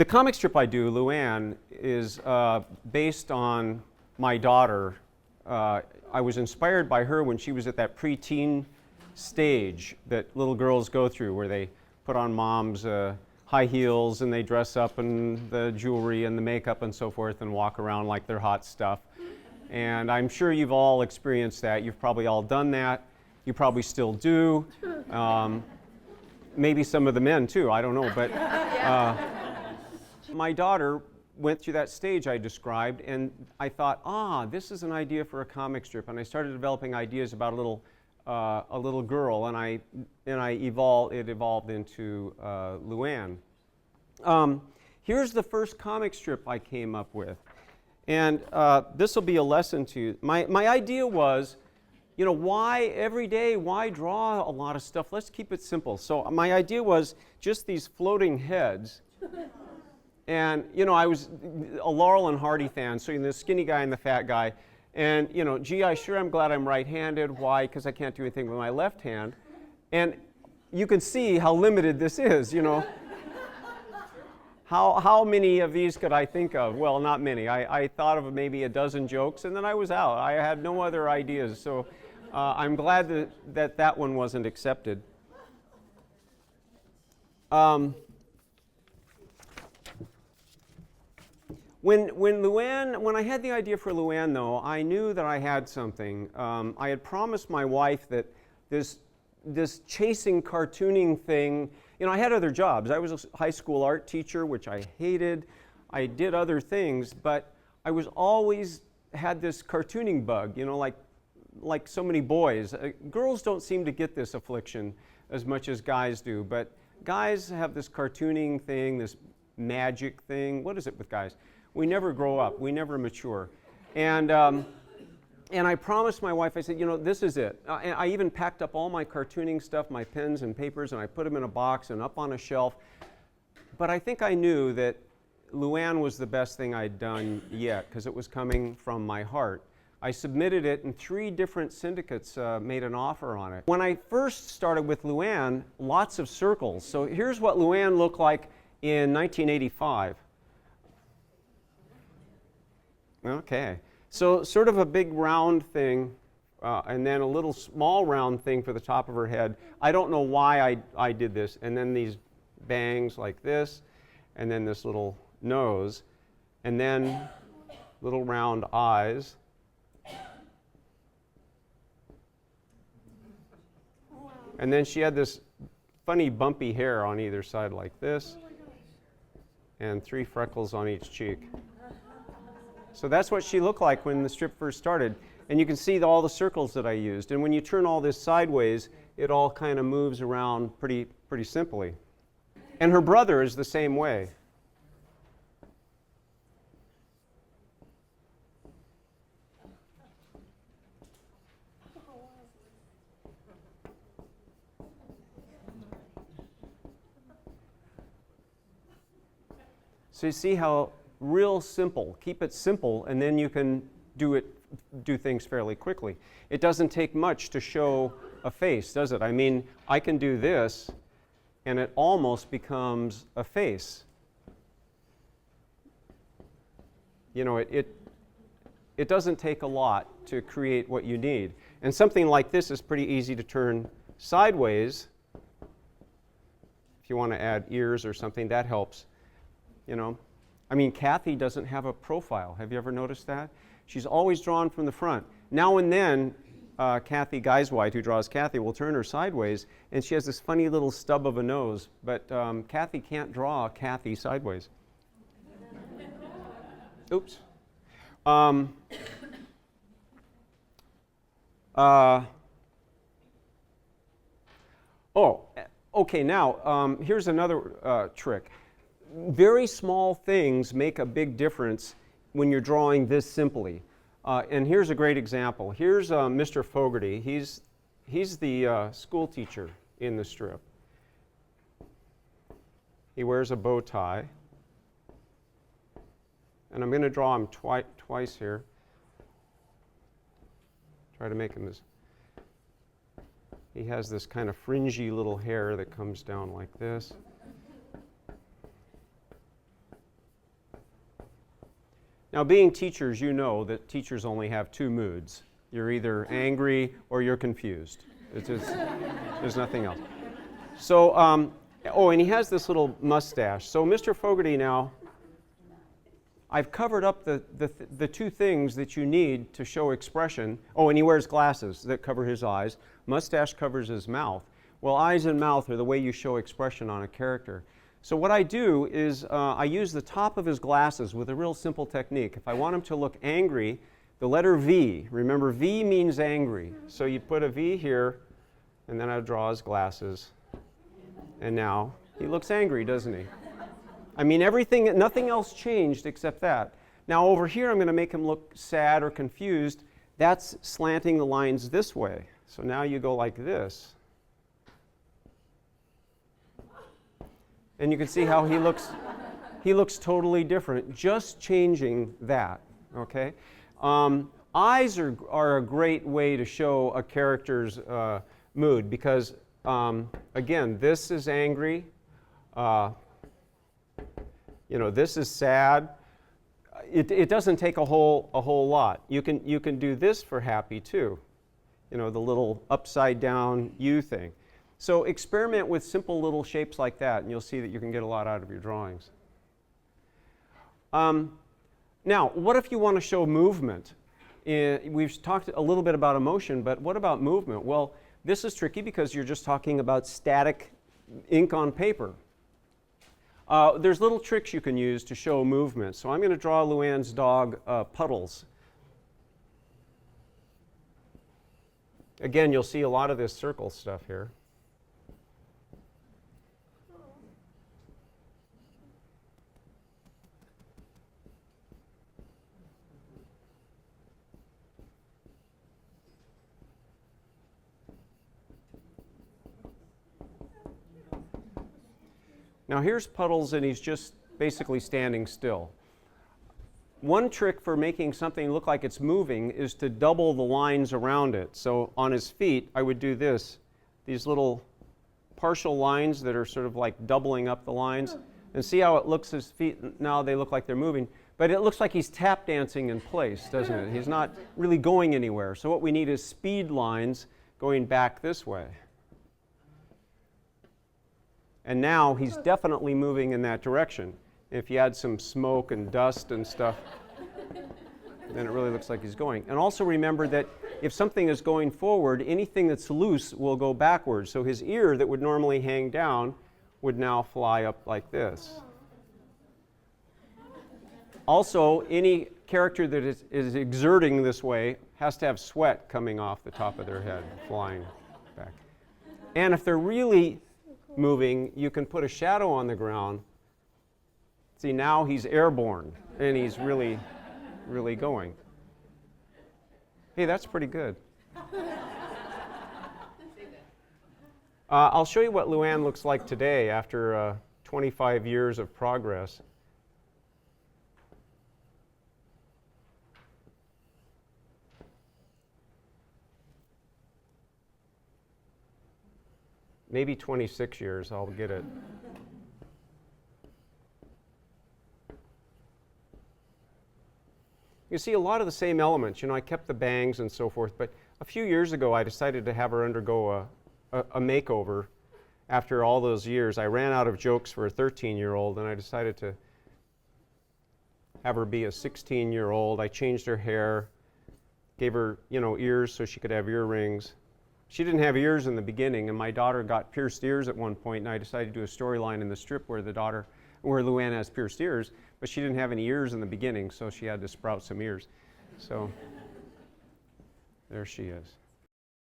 The comic strip I do, Luann, is based on my daughter. I was inspired by her when she was at that preteen stage that little girls go through, where they put on mom's high heels and they dress up in the jewelry and the makeup and so forth and walk around like they're hot stuff. And I'm sure you've all experienced that. You've probably all done that. You probably still do. Maybe some of the men too, I don't know. But my daughter went through that stage I described, and I thought, this is an idea for a comic strip. And I started developing ideas about a little girl, and it evolved into Luann. Here's the first comic strip I came up with, and this will be a lesson to you. My idea was, why every day, why draw a lot of stuff? Let's keep it simple. So my idea was just these floating heads. And, I was a Laurel and Hardy fan, so the skinny guy and the fat guy. And, I'm glad I'm right-handed. Why? Because I can't do anything with my left hand. And you can see how limited this is, How many of these could I think of? Well, not many. I thought of maybe a dozen jokes, and then I was out. I had no other ideas. So I'm glad that one wasn't accepted. When I had the idea for Luann, though, I knew that I had something. I had promised my wife that this chasing cartooning thing, I had other jobs. I was a high school art teacher, which I hated. I did other things, but I was always had this cartooning bug, like so many boys. Girls don't seem to get this affliction as much as guys do, but guys have this cartooning thing, this magic thing. What is it with guys? We never grow up. We never mature. And I promised my wife, I said, this is it. I even packed up all my cartooning stuff, my pens and papers, and I put them in a box and up on a shelf. But I think I knew that Luann was the best thing I'd done yet, because it was coming from my heart. I submitted it, and 3 different syndicates made an offer on it. When I first started with Luann, lots of circles. So here's what Luann looked like in 1985. Okay, so sort of a big round thing, and then a little small round thing for the top of her head. I don't know why I did this. And then these bangs like this, and then this little nose, and then little round eyes. And then she had this funny bumpy hair on either side like this, and 3 freckles on each cheek. So that's what she looked like when the strip first started. And you can see all the circles that I used. And when you turn all this sideways, it all kind of moves around pretty simply. And her brother is the same way. So you see how real simple. Keep it simple, and then you can do things fairly quickly. It doesn't take much to show a face, does it? I mean, I can do this, and it almost becomes a face. It doesn't take a lot to create what you need. And something like this is pretty easy to turn sideways. If you want to add ears or something, that helps. I mean, Kathy doesn't have a profile. Have you ever noticed that? She's always drawn from the front. Now and then, Kathy Geisweit, who draws Kathy, will turn her sideways, and she has this funny little stub of a nose. But Kathy can't draw Kathy sideways. Oops. Okay, now, here's another trick. Very small things make a big difference when you're drawing this simply. And here's a great example. Here's Mr. Fogarty. He's the school teacher in the strip. He wears a bow tie. And I'm going to draw him twice here. Try to make him this. He has this kind of fringy little hair that comes down like this. Now, being teachers, you know that teachers only have two moods. You're either angry or you're confused. It's just, there's nothing else. So, oh, and he has this little mustache. So Mr. Fogarty now, I've covered up the two things that you need to show expression. Oh, and he wears glasses that cover his eyes. Mustache covers his mouth. Well, eyes and mouth are the way you show expression on a character. So what I do is I use the top of his glasses with a real simple technique. If I want him to look angry, the letter V, remember V means angry. So you put a V here, and then I draw his glasses. And now he looks angry, doesn't he? I mean, nothing else changed except that. Now over here, I'm going to make him look sad or confused. That's slanting the lines this way. So now you go like this. And you can see how he looks totally different, just changing that, okay? Eyes are a great way to show a character's mood because, again, this is angry, this is sad. It doesn't take a whole lot. You can do this for happy too, the little upside down U thing. So experiment with simple little shapes like that, and you'll see that you can get a lot out of your drawings. Now, what if you want to show movement? We've talked a little bit about emotion, but what about movement? Well, this is tricky because you're just talking about static ink on paper. There's little tricks you can use to show movement. So I'm going to draw Luann's dog, Puddles. Again, you'll see a lot of this circle stuff here. Now here's Puddles, and he's just basically standing still. One trick for making something look like it's moving is to double the lines around it. So on his feet, I would do this, these little partial lines that are sort of like doubling up the lines. And see how it looks, his feet, now they look like they're moving. But it looks like he's tap dancing in place, doesn't it? He's not really going anywhere. So what we need is speed lines going back this way. And now he's definitely moving in that direction. If you add some smoke and dust and stuff, then it really looks like he's going. And also remember that if something is going forward, anything that's loose will go backwards. So his ear that would normally hang down would now fly up like this. Also, any character that is exerting this way has to have sweat coming off the top of their head, flying back. And if they're really moving, you can put a shadow on the ground. See, now he's airborne, and he's really, really going. Hey, that's pretty good. I'll show you what Luann looks like today after 25 years of progress. Maybe 26 years, I'll get it. You see a lot of the same elements. I kept the bangs and so forth, but a few years ago I decided to have her undergo a makeover. After all those years, I ran out of jokes for a 13-year-old, and I decided to have her be a 16-year-old. I changed her hair, gave her, ears so she could have earrings. She didn't have ears in the beginning, and my daughter got pierced ears at one point, and I decided to do a storyline in the strip where Luann has pierced ears, but she didn't have any ears in the beginning, so she had to sprout some ears. So there she is.